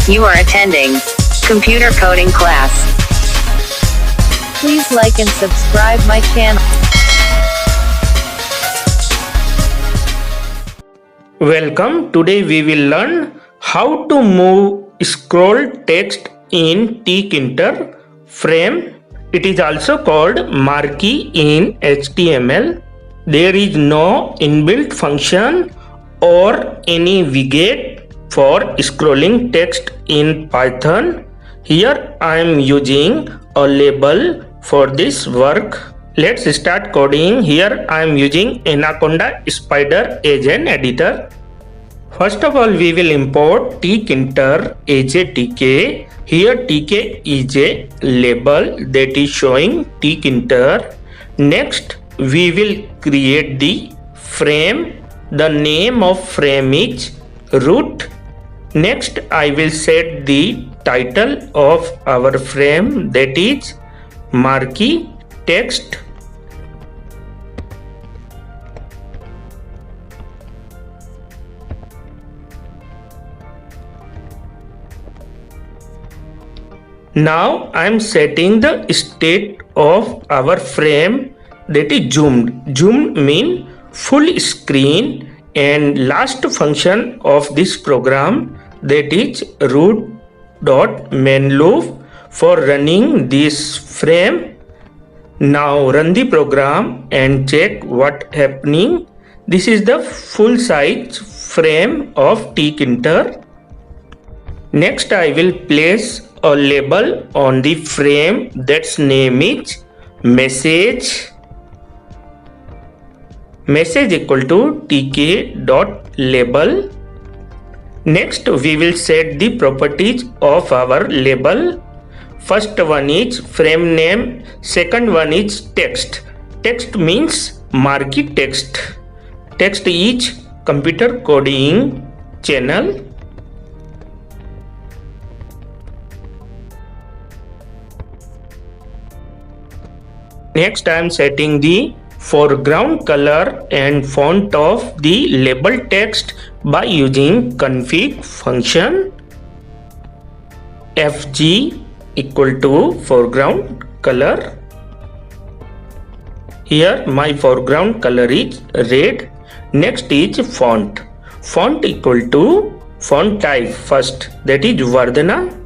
You are attending computer coding class. Please like and subscribe my channel. Welcome. Today we will learn how to move scroll text in tkinter frame. It is also called marquee in HTML. There is no inbuilt function or any widget for scrolling text in Python. Here I am using a label for this work. Let's start coding. Here I am using Anaconda Spider as an editor. First of all, we will import tkinter as a tk. Here tk is a label that is showing tkinter. Next, we will create the frame. The name of frame is root. Next, I will set the title of our frame, that is marquee text. Now I am setting the state of our frame, that is zoomed. Zoomed means full screen, and last function of this program, that is root.main loop for running this frame. Now run the program and check what happening. This is the full size frame of tkinter. Next I will place a label on the frame that's name is message. Message equal to tk.label. Next we will set the properties of our label. First one is frame name, second one is text. Text means marquee text. Text is computer coding channel. Next I am setting the foreground color and font of the label text by using config function. fg equal to foreground color. Here my foreground color is red. Next is font. Font equal to font type first, that is Vardhana,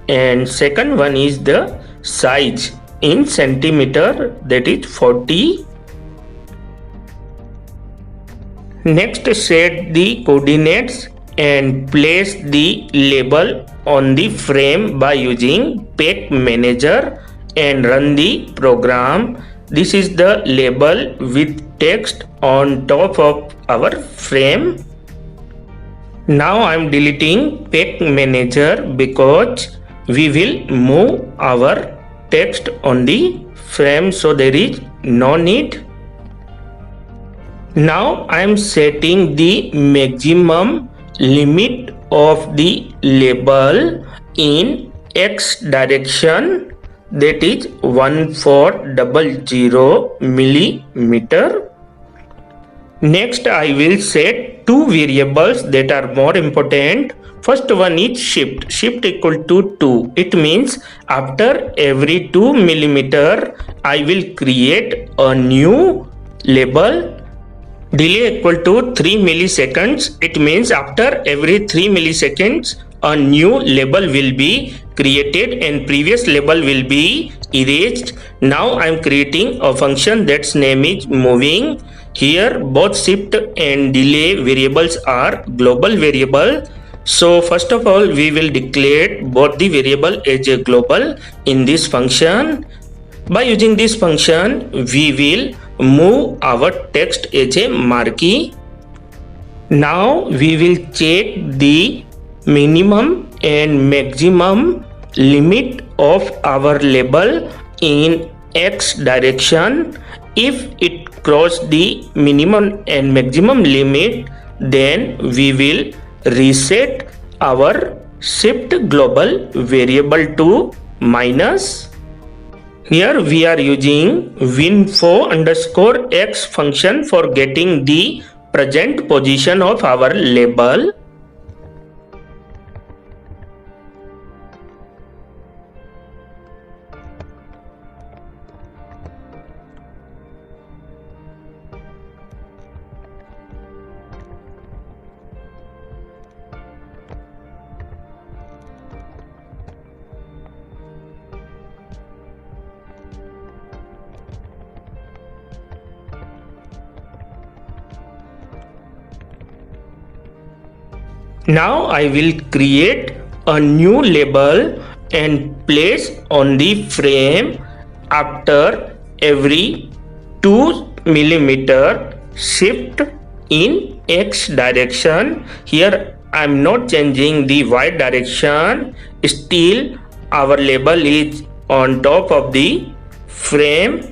and second one is the size in centimeter, that is 40. Next set the coordinates and place the label on the frame by using Pack Manager and run the program. This is the label with text on top of our frame. Now I am deleting Pack Manager because we will move our text on the frame, so there is no need. Now I am setting the maximum limit of the label in x direction, that is 1400 millimeter. Next I will set two variables that are more important. First one is shift. Shift equal to 2. It means after every 2 millimeter I will create a new label. Delay equal to 3 milliseconds. It means after every 3 milliseconds a new label will be created and previous label will be erased. Now I am creating a function that's name is moving. Here both shift and delay variables are global variable. So first of all we will declare both the variable as a global in this function. By using this function we will move our text as a marquee. Now we will check the minimum and maximum limit of our label in x direction. If it crosses the minimum and maximum limit, then we will reset our shift global variable to minus. Here we are using winfo_x function for getting the present position of our label. Now I will create a new label and place on the frame after every 2 millimeter shift in X direction. Here I am not changing the Y direction, still our label is on top of the frame.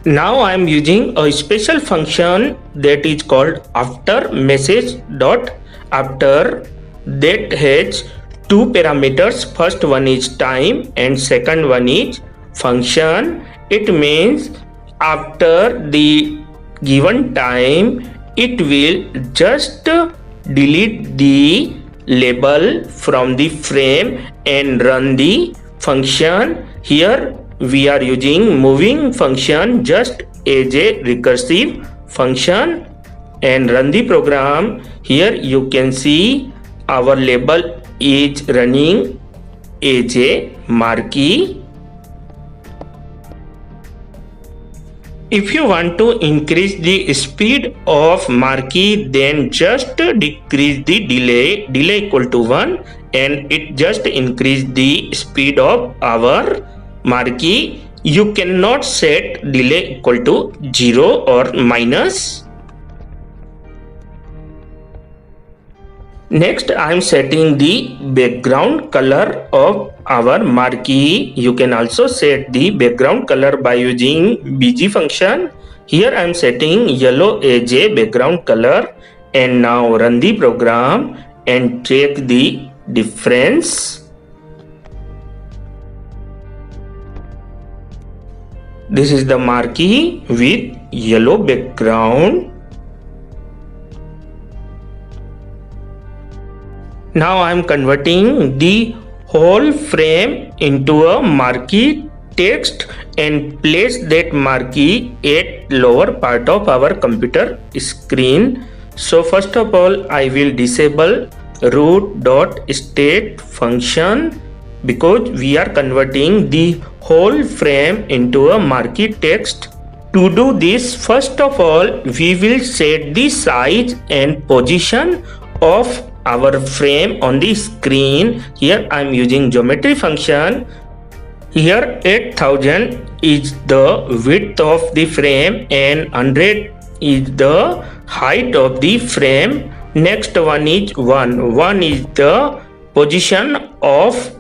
Now I am using a special function that is called after message dot after, that has two parameters. First one is time and second one is function. It means after the given time it will just delete the label from the frame and run the function. Here we are using moving function just as a recursive function and run the program. Here you can see our label is running as a marquee. If you want to increase the speed of marquee, then just decrease the delay equal to 1 and it just increase the speed of our marquee. You cannot set delay equal to 0 or minus. Next I am setting the background color of our marquee. You can also set the background color by using bg function. Here I am setting yellow as a background color and now run the program and check the difference. This is the marquee with yellow background. Now I am converting the whole frame into a marquee text and place that marquee at lower part of our computer screen. So first of all I will disable root.state function because we are converting the whole frame into a marquee text. To do this, first of all we will set the size and position of our frame on the screen. Here I am using geometry function. Here 8000 is the width of the frame and 100 is the height of the frame. Next one is 1 is the position of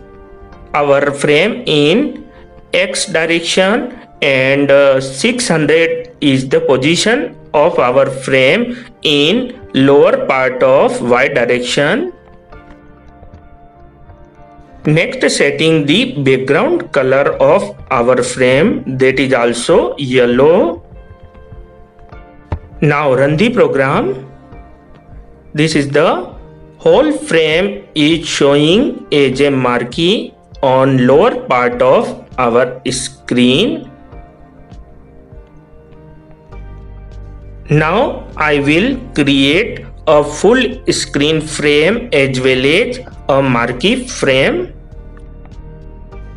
our frame in X direction and 600 is the position of our frame in lower part of Y direction. Next, setting the background color of our frame, that is also yellow. Now run the program. This is the whole frame is showing as a marquee on lower part of our screen. Now I will create a full screen frame as well as a marquee frame.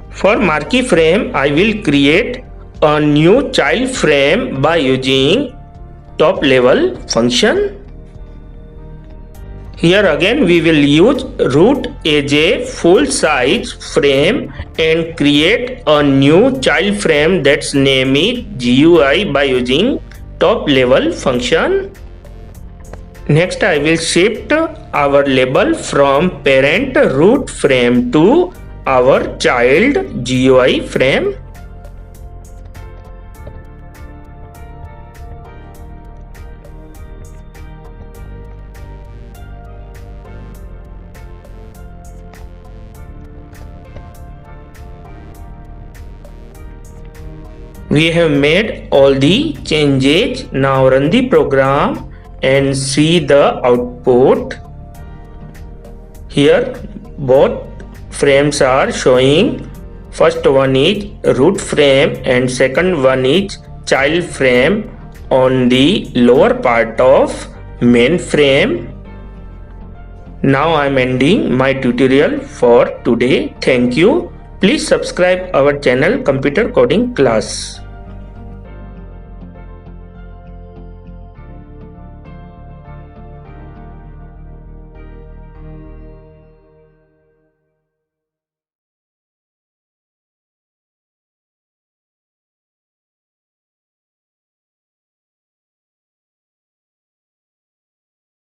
For marquee frame, I will create a new child frame by using top level function. Here again we will use root as a full size frame and create a new child frame that's name is GUI by using top level function. Next I will shift our label from parent root frame to our child GUI frame. We have made all the changes. Now run the program and see the output. Here both frames are showing. First one is root frame and second one is child frame on the lower part of main frame. Now I am ending my tutorial for today. Thank you. Please subscribe our channel Computer Coding Class.